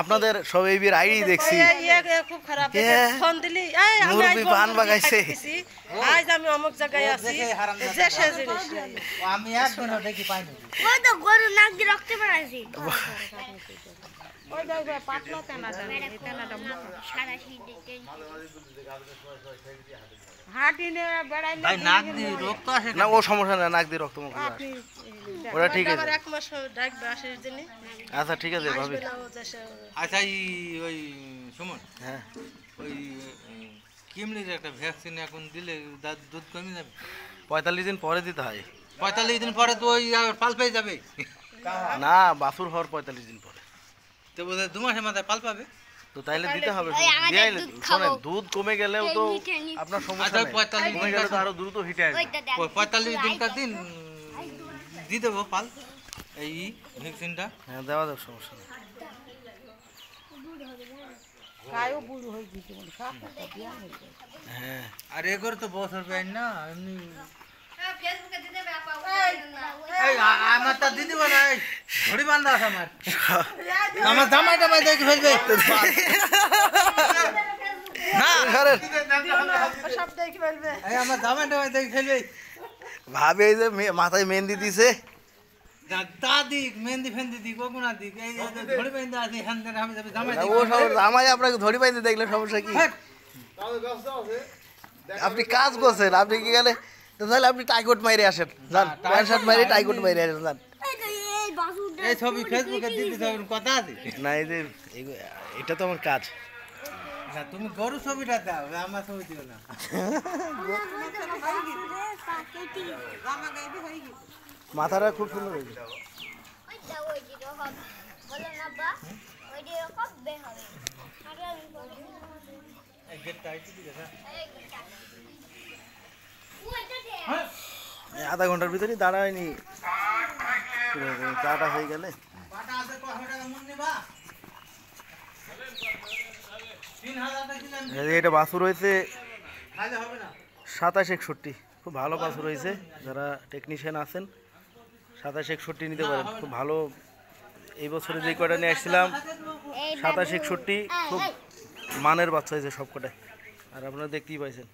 আপনাদের সব এই বিয়ের আইডি দেখছি খুব খারাপ ফোন দিলি মুরবি পান বাগাইছে আজ আমি অমুক জায়গায় আছি যে সে জিনিস আমি একদিনও দেখি পাইনি ওই তো গরু নাক দিয়ে রক্ত বেরাইছে ওই দেখবে পাতলা তেনাটা এই তেনাটা সারা সেই দেখতে হাঁটি নিয়ে বেড়াই ভাই নাক দিয়ে রক্ত আসে না ও সমস্যা না নাক দিয়ে রক্ত মুখ ওটা ঠিক আছে এক মাস ডাকবে আসিস দিনই আচ্ছা ঠিক আছে ভাবি আচ্ছা ওই সুমন হ্যাঁ ওই কিমলির একটা ভ্যাকসিন এখন দিলে দুধ কমে যাবে 45 দিন পরে দিতে হয় 45 দিন পরে তো ওই পাল পেয়ে যাবে না বাছুর হওয়ার 45 দিন পরে তো বোধহয় 2 মাসের মাথায় পাল পাবে তো তাইলে দিতে হবে শোনেন দুধ কমে গেলেও তো আপনার সমস্যা নেই 45 কমে গেলে তো আরো দ্রুত হিটে আসবে 45 দিনকার দিন দিয়ে দেবো পাল এই ভ্যাকসিনটা হ্যাঁ দেওয়া যাবে সমস্যা নেই কায়ও বুড়ো হয়ে গেছে হ্যাঁ আর এগোর তো বছর পাই না এমনি ফেসবুকে দিতে বাপা এই আমার তা দিদি বনা এই ঘড়ি বান্ধা আছে আমার জামাইটা ভাই দেখে ফেলবে না সব দেখে ফেলবে এই আমার জামাইটা ভাই দেখে ফেলবে ভাবে এই যে মাথায় মেহেন্দি দিছে দাদি মেহেন্দি ফেন্দি দি কোকুনা দি এই ঘড়ি বান্ধা আছে হ্যান আমি যাবে জামাই ও সব জামাই আপনাকে ধরি পাইতে দেখলে সমস্যা কি আপনি কাজ করছেন আপনি কি গেলে তাহলে আপনি টাইকোট মাইরে আসেন যান প্যান্ট শার্ট মাইরে টাইকোট মাইরে আসেন যান এই বাসুটা এই ছবি ফেসবুকে দিতে যাবেন কথা আছে না এই যে এটা তো আমার কাজ না তুমি গরু ছবিটা দাও আমার ছবি দিও না মাথাটা খুব সুন্দর হয়েছে ওইটা ওই দিকে হবে বলো না বা ওই দিকে হবে হবে আরে এই গেটটা আইতে দিবে না আধা ঘন্টার ভিতরেই দাঁড়ায়নি চাটা হয়ে গেলে বাটা আছে 500 টাকা মন নিবা 3000 টাকা দিলেন এটা বাছুর হয়েছে খাইলে হবে না 2761 খুব ভালো বাছুর হয়েছে যারা টেকনিশিয়ান আছেন 2761 নিতে পারেন খুব ভালো এই বছরে যে কয়টা নিয়ে আসছিলাম 2761 খুব মানের বাচ্চা হয়েছে সব কটায় আর আপনারা দেখতেই পাইছেন